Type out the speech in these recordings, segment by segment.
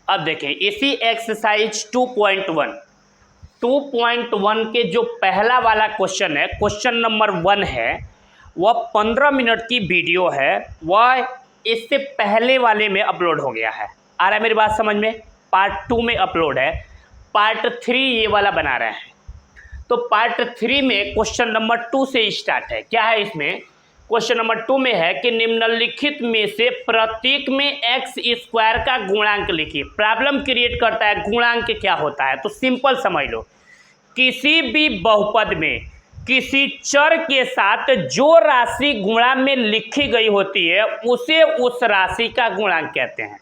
अब देखें इसी एक्सरसाइज 2.1 के जो पहला वाला क्वेश्चन है, क्वेश्चन नंबर 1 है, वह 15 मिनट की वीडियो है, वह इससे पहले वाले में अपलोड हो गया है। आ रहा है मेरी बात समझ में? पार्ट 2 में अपलोड है, पार्ट 3 ये वाला बना रहे हैं। तो पार्ट 3 में क्वेश्चन नंबर 2 से स्टार्ट है। क्या है इसमें? क्वेश्चन नंबर 2 में है कि निम्नलिखित में से प्रत्येक में एक्स स्क्वायर का गुणांक लिखिए। प्रॉब्लम क्रिएट करता है गुणांक क्या होता है। तो सिंपल समझ लो, किसी भी बहुपद में किसी चर के साथ जो राशि गुणा में लिखी गई होती है उसे उस राशि का गुणांक कहते हैं।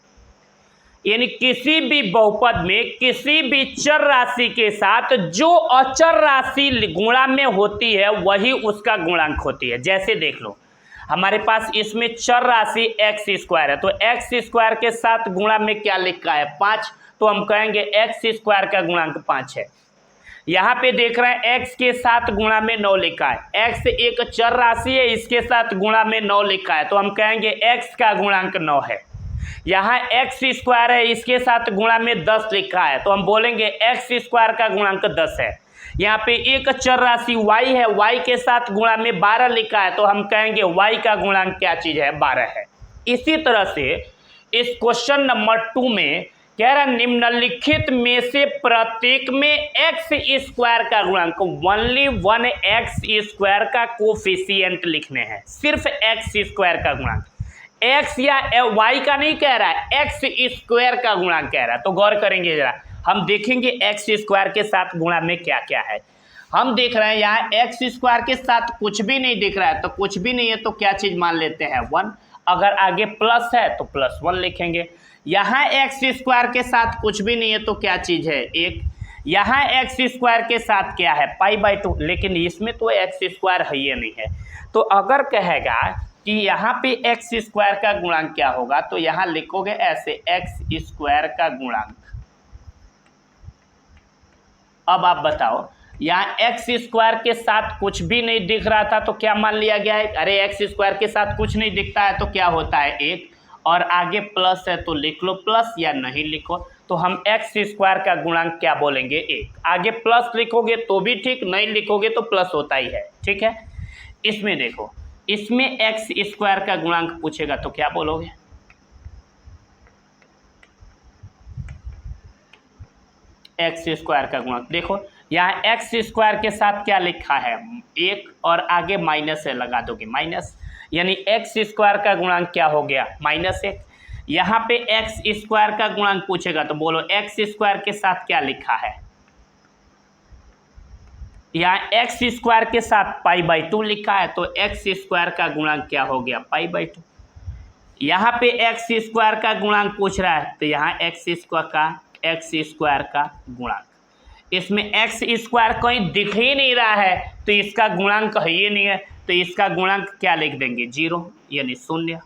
यानी किसी भी बहुपद में किसी भी चर राशि के साथ जो अचर राशि गुणा में होती है वही उसका गुणांक होती है। जैसे देख लो, हमारे पास इसमें चर राशि एक्स स्क्वायर है, तो एक्स स्क्वायर के साथ गुणा में क्या लिखा है? 5, तो हम कहेंगे एक्स स्क्वायर का गुणांक 5 है। यहाँ पे देख रहे हैं एक्स के साथ गुणा में 9 लिखा है। एक्स एक चर राशि है, इसके साथ गुणा में 9 लिखा है, तो हम कहेंगे एक्स का गुणांक 9 है। यहाँ एक्स स्क्वायर है, इसके साथ गुणा में 10 लिखा है, तो हम बोलेंगे एक्स स्क्वायर का गुणांक 10 है। यहाँ पे एक चर राशि y है, y के साथ गुणा में 12 लिखा है, तो हम कहेंगे y का गुणांक क्या चीज़ है? 12 है। इसी तरह से इस क्वेश्चन नंबर 2 में कह रहा निम्नलिखित में से प्रत्येक में एक्स स्क्वायर का गुणांक, ओनली 1 एक्स स्क्वायर का कोफिशिएंट लिखने हैं, सिर्फ एक्स स्क्वायर का गुणांक। एक्स या वाई का नहीं कह रहा है, एक्स स्क्वायर का गुणांक कह रहा है। तो गौर करेंगे जरा, हम देखेंगे एक्स स्क्वायर के साथ गुणा में क्या क्या है। हम देख रहे हैं यहाँ एक्स स्क्वायर के साथ कुछ भी नहीं दिख रहा है, तो कुछ भी नहीं है तो क्या चीज़ मान लेते हैं? 1। अगर आगे प्लस है तो +1 लिखेंगे। यहाँ एक्स स्क्वायर के साथ कुछ भी नहीं है तो क्या चीज़ है? 1। यहाँ एक्स स्क्वायर के साथ क्या है? π/2, लेकिन इसमें तो एक्स स्क्वायर है ही नहीं है। तो अगर कहेगा कि यहाँ पे एक्स स्क्वायर का गुणांक क्या होगा, तो यहाँ लिखोगे ऐसे एक्स स्क्वायर का गुणांक। अब आप बताओ, यहाँ एक्स स्क्वायर के साथ कुछ भी नहीं दिख रहा था तो क्या मान लिया गया है? अरे एक्स स्क्वायर के साथ कुछ नहीं दिखता है तो क्या होता है? 1। और आगे प्लस है तो लिख लो प्लस, या नहीं लिखो तो हम एक्स स्क्वायर का गुणांक क्या बोलेंगे? 1। आगे प्लस लिखोगे तो भी ठीक, नहीं लिखोगे तो प्लस होता ही है। ठीक है, इसमें देखो, इसमें एक्स स्क्वायर का गुणांक पूछेगा तो क्या बोलोगे? एक्स स्क्वायर का गुणांक देखो, यहाँ एक्स स्क्वायर के साथ क्या लिखा है? 1, और आगे माइनस है, लगा दोगे माइनस, यानी एक्स स्क्वायर का गुणांक क्या हो गया? -1। यहाँ पे एक्स स्क्वायर का गुणांक पूछेगा तो बोलो एक्स स्क्वायर के साथ क्या लिखा है? यहाँ एक्स स्क्वायर के साथ π/2 लिखा है, तो एक्स स्क्वायर का गुणांक क्या हो गया? π/2। यहाँ पे एक्स स्क्वायर का गुणांक पूछ रहा है, तो यहाँ एक्स स्क्वायर का गुणांक, इसमें एक्स स्क्वायर कहीं दिख ही नहीं रहा है तो इसका गुणांक है ही नहीं है, तो इसका गुणांक क्या लिख देंगे? 0, यानी 0।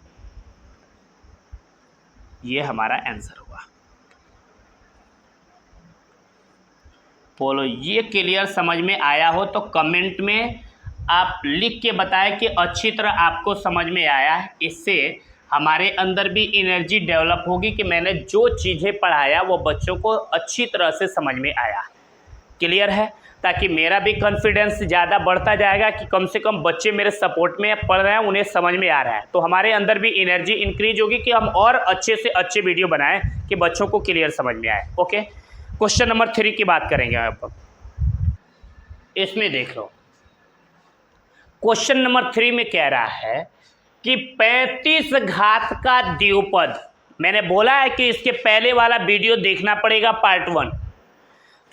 ये हमारा आंसर हुआ। बोलो ये क्लियर समझ में आया हो तो कमेंट में आप लिख के बताएं कि अच्छी तरह आपको समझ में आया है। इससे हमारे अंदर भी एनर्जी डेवलप होगी कि मैंने जो चीज़ें पढ़ाया वो बच्चों को अच्छी तरह से समझ में आया। क्लियर है? ताकि मेरा भी कॉन्फिडेंस ज़्यादा बढ़ता जाएगा कि कम से कम बच्चे मेरे सपोर्ट में पढ़ रहे हैं, उन्हें समझ में आ रहा है, तो हमारे अंदर भी एनर्जी इंक्रीज होगी कि हम और अच्छे से अच्छे वीडियो बनाएं कि बच्चों को क्लियर समझ में आए। ओके, क्वेश्चन नंबर 3 की बात करेंगे अब। इसमें देख लो, क्वेश्चन नंबर 3 में कह रहा है कि 35 घात का द्विपद, मैंने बोला है कि इसके पहले वाला वीडियो देखना पड़ेगा, पार्ट 1।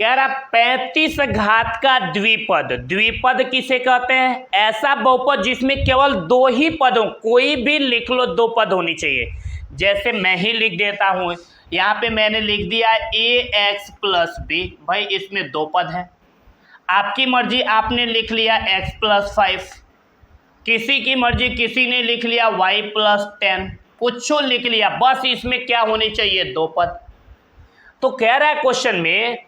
कह रहा 35 घात का द्विपद। द्विपद किसे कहते हैं? ऐसा बहुपद जिसमें केवल 2 ही पद हो, कोई भी लिख लो 2 पद होनी चाहिए। जैसे मैं ही लिख देता हूँ, यहाँ पे मैंने लिख दिया ax + b, भाई इसमें 2 पद हैं। आपकी मर्जी, आपने लिख लिया x + 5, किसी की मर्जी, किसी ने लिख लिया y + 10, कुछ लिख लिया, बस इसमें क्या होनी चाहिए? 2 पद। तो कह रहा है क्वेश्चन में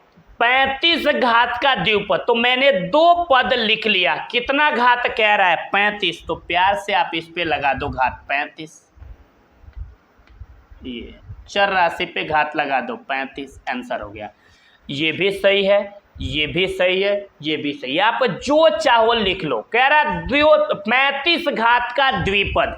35 घात का द्विपद, तो मैंने 2 पद लिख लिया। कितना घात कह रहा है? 35, तो प्यार से आप इस पे लगा दो घात 35। ये चर राशि पे घात लगा दो, 35 आंसर हो गया। ये भी सही है, ये भी सही है, ये भी सही है, आप जो चाहो लिख लो। कह रहा 35 घात का द्विपद,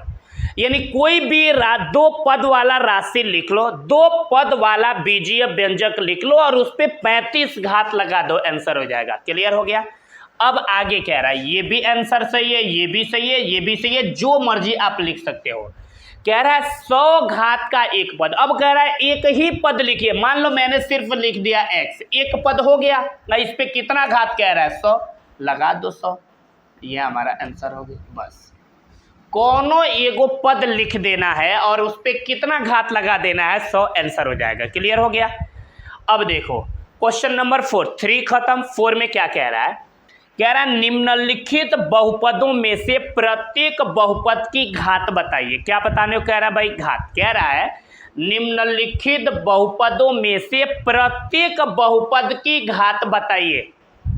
यानी कोई भी दो पद वाला राशि लिख लो, दो पद वाला बीजीय व्यंजक लिख लो और उस पर 35 घात लगा दो, आंसर हो जाएगा। क्लियर हो गया। अब आगे कह रहा है ये भी आंसर सही है, ये भी सही है, ये भी सही है, जो मर्जी आप लिख सकते हो। कह रहा है 100 घात का एक पद। अब कह रहा है एक ही पद लिखिए, मान लो मैंने सिर्फ लिख दिया x, एक पद हो गया ना, इस पे कितना घात कह रहा है 100, लगा दो 100, ये हमारा आंसर हो गया। बस कोनो एगो पद लिख देना है और उस पे कितना घात लगा देना है, 100, आंसर हो जाएगा। क्लियर हो गया। अब देखो क्वेश्चन नंबर 4, 3 खत्म। 4 में क्या कह रहा है, कह रहा है निम्नलिखित बहुपदों में से प्रत्येक बहुपद की घात बताइए। क्या बताने को कह रहा है भाई, घात। कह रहा है निम्नलिखित बहुपदों में से प्रत्येक बहुपद की घात बताइए।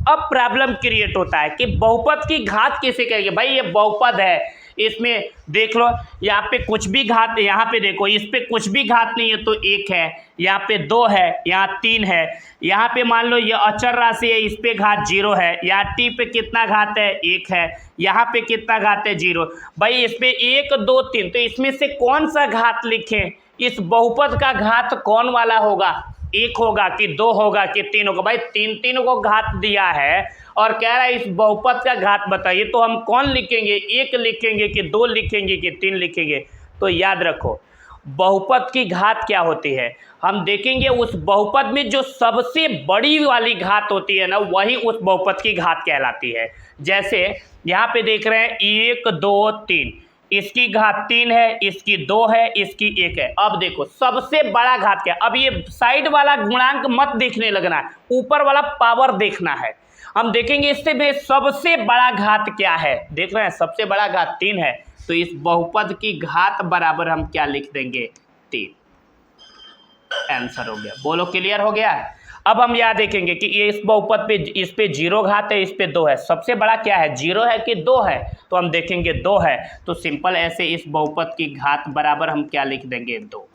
अब प्रॉब्लम क्रिएट होता है कि बहुपद की घात कैसे करेंगे भाई, ये बहुपद है, इसमें देख लो यहाँ पे कुछ भी घात, यहाँ पे देखो इस पे कुछ भी घात नहीं है तो 1 है, यहाँ पे 2 है, यहाँ 3 है, यहाँ पे मान लो ये अचर राशि है, इस पे घात 0 है, यहाँ t पे कितना घात है 1 है, यहाँ पे कितना घात है 0। भाई इस पे 1 2 3, तो इसमें से कौन सा घात लिखें, इस बहुपद का घात कौन वाला होगा, 1 होगा कि 2 होगा कि 3 होगा। भाई 3 को घात दिया है और कह रहा है इस बहुपद का घात बताइए, तो हम कौन लिखेंगे, 1 लिखेंगे कि 2 लिखेंगे कि 3 लिखेंगे। तो याद रखो बहुपद की घात क्या होती है, हम देखेंगे उस बहुपद में जो सबसे बड़ी वाली घात होती है ना, वही उस बहुपद की घात कहलाती है। जैसे यहाँ पे देख रहे हैं 1 2 3, इसकी घात 3 है, इसकी 2 है, इसकी 1 है। अब देखो सबसे बड़ा घात क्या, अब ये साइड वाला गुणांक मत देखने लगना है, ऊपर वाला पावर देखना है। हम देखेंगे इससे भी सबसे बड़ा घात क्या है, देख रहे हैं सबसे बड़ा घात 3 है, तो इस बहुपद की घात बराबर हम क्या लिख देंगे, 3, आंसर हो गया। बोलो क्लियर हो गया। अब हम यह देखेंगे कि ये इस बहुपद पे, इस पे 0 घात है, इस पे 2 है, सबसे बड़ा क्या है 0 है कि 2 है, तो हम देखेंगे 2 है, तो सिंपल ऐसे इस बहुपद की घात बराबर हम क्या लिख देंगे 2।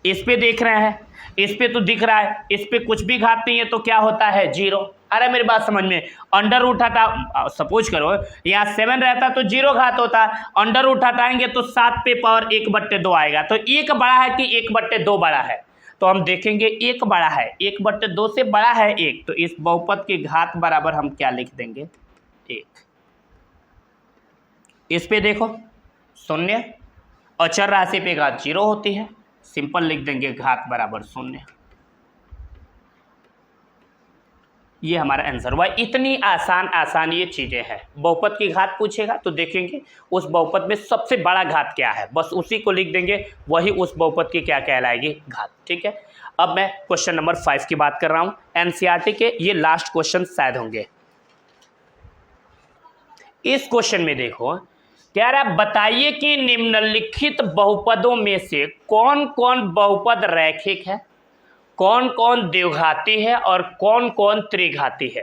इस पे देख रहे हैं, इस पे तो दिख रहा है, इस पे कुछ भी घात नहीं है तो क्या होता है 0। अरे मेरी बात समझ में, अंडर रूट हटा, सपोज करो यहाँ 7 रहता तो 0 घात होता, अंडर रूट हटाएंगे तो 7 पे पावर 1/2 आएगा, तो 1 बड़ा है कि 1/2 बड़ा है, तो हम देखेंगे 1 बड़ा है, 1/2 से बड़ा है 1, तो इस बहुपद की घात बराबर हम क्या लिख देंगे 1। इस पे देखो 0, अचर राशि पे घात 0 होती है, सिंपल लिख देंगे घात बराबर 0। ये हमारा आंसर हुआ। इतनी आसान ये चीज़ें हैं। बहुपद की घात पूछेगा तो देखेंगे उस बहुपद में सबसे बड़ा घात क्या है, बस उसी को लिख देंगे, वही उस बहुपद की क्या कहलाएगी, घात। ठीक है। अब मैं क्वेश्चन नंबर 5 की बात कर रहा हूँ, एनसीईआरटी के ये लास्ट क्वेश्चन शायद होंगे। इस क्वेश्चन में देखो कह रहा है बताइए कि निम्नलिखित बहुपदों में से कौन कौन बहुपद रैखिक है, कौन कौन द्विघाती है और कौन कौन त्रिघाती है।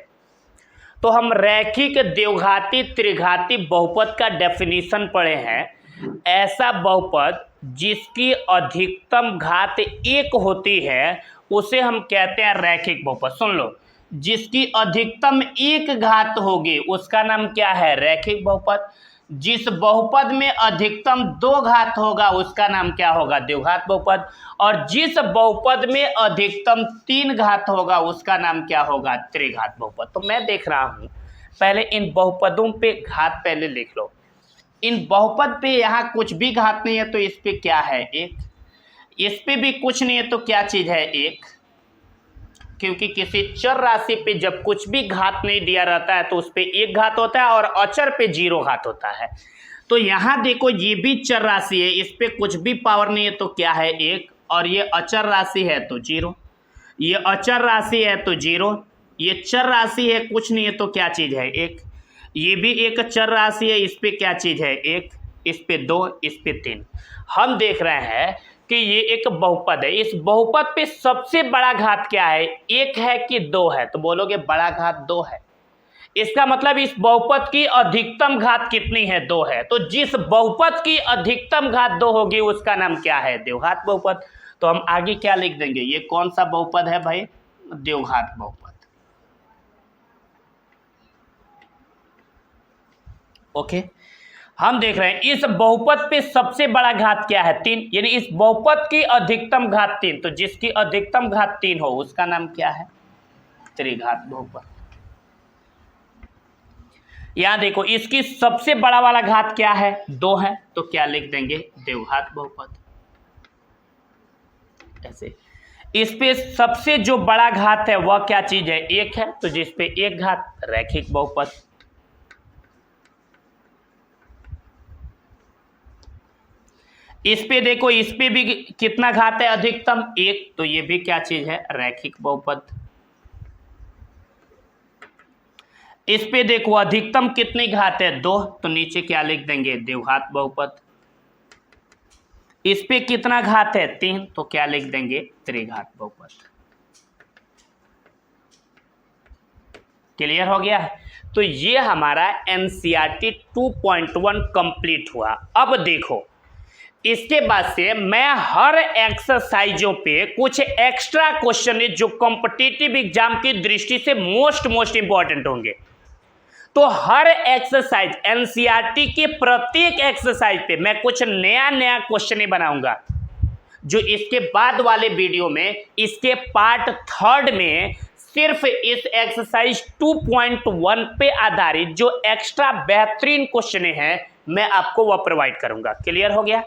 तो हम रैखिक, द्विघाती, त्रिघाती बहुपद का डेफिनेशन पढ़े हैं। ऐसा बहुपद जिसकी अधिकतम घात 1 होती है उसे हम कहते हैं रैखिक बहुपद। सुन लो, जिसकी अधिकतम 1 घात होगी उसका नाम क्या है, रैखिक बहुपद। जिस बहुपद में अधिकतम 2 घात होगा उसका नाम क्या होगा, द्विघात बहुपद। और जिस बहुपद में अधिकतम 3 घात होगा उसका नाम क्या होगा, त्रिघात बहुपद। तो मैं देख रहा हूं, पहले इन बहुपदों पे घात पहले लिख लो। इन बहुपद पे यहाँ कुछ भी घात नहीं है तो इस पे क्या है 1, इस पे भी कुछ नहीं है तो क्या चीज है 1, क्योंकि किसी चर राशि पे जब कुछ भी घात नहीं दिया रहता है तो उस पे 1 घात होता है और अचर पे 0 घात होता है। तो यहाँ देखो ये भी चर राशि है, इस पे कुछ भी पावर नहीं है तो क्या है 1, और ये अचर राशि है तो 0, ये अचर राशि है तो 0, ये चर राशि है कुछ नहीं है तो क्या चीज़ है 1, ये भी एक चर राशि है, इस पे क्या चीज़ है 1, इस पे 2, इस पे 3। हम देख रहे हैं कि ये एक बहुपद है, इस बहुपद पे सबसे बड़ा घात क्या है, 1 है कि 2 है, तो बोलोगे बड़ा घात 2 है। इसका मतलब इस बहुपद की अधिकतम घात कितनी है? 2 है। तो जिस बहुपद की अधिकतम घात 2 होगी उसका नाम क्या है? द्विघात बहुपद। तो हम आगे क्या लिख देंगे? ये कौन सा बहुपद है भाई? द्विघात बहुपद। ओके, हम देख रहे हैं इस बहुपद पे सबसे बड़ा घात क्या है? 3, यानी इस बहुपद की अधिकतम घात 3। तो जिसकी अधिकतम घात 3 हो उसका नाम क्या है? त्रिघात बहुपद। यहां देखो इसकी सबसे बड़ा वाला घात क्या है? 2 है। तो क्या लिख देंगे? द्विघात बहुपद। ऐसे इस पे सबसे जो बड़ा घात है वह क्या चीज है? 1 है। तो जिस पे 1 घात, रैखिक बहुपद। इस पे देखो, इस पे भी कितना घात है? अधिकतम 1। तो ये भी क्या चीज है? रैखिक बहुपद। इस पे देखो अधिकतम कितनी घात है? 2। तो नीचे क्या लिख देंगे? द्विघात बहुपद। इस पे कितना घात है? 3। तो क्या लिख देंगे? त्रिघात बहुपद। क्लियर हो गया? तो ये हमारा एनसीईआरटी 2.1 कंप्लीट हुआ। अब देखो इसके बाद से मैं हर एक्सरसाइजों पे कुछ एक्स्ट्रा क्वेश्चन जो कॉम्पिटिटिव एग्जाम की दृष्टि से मोस्ट इंपॉर्टेंट होंगे, तो हर एक्सरसाइज एनसीईआरटी के प्रत्येक एक्सरसाइज पे मैं कुछ नया क्वेश्चन बनाऊंगा, जो इसके बाद वाले वीडियो में इसके पार्ट 3 में सिर्फ इस एक्सरसाइज 2.1 पे आधारित जो एक्स्ट्रा बेहतरीन क्वेश्चन हैं मैं आपको वह प्रोवाइड करूंगा। क्लियर हो गया?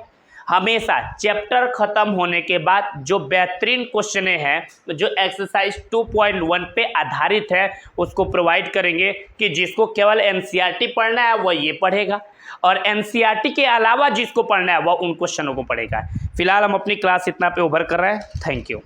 हमेशा चैप्टर खत्म होने के बाद जो बेहतरीन क्वेश्चन हैं जो एक्सरसाइज 2.1 पे आधारित है उसको प्रोवाइड करेंगे, कि जिसको केवल एनसीईआरटी पढ़ना है वह ये पढ़ेगा, और एनसीईआरटी के अलावा जिसको पढ़ना है वह उन क्वेश्चनों को पढ़ेगा। फिलहाल हम अपनी क्लास इतना पे ओवर कर रहे हैं। Thank you.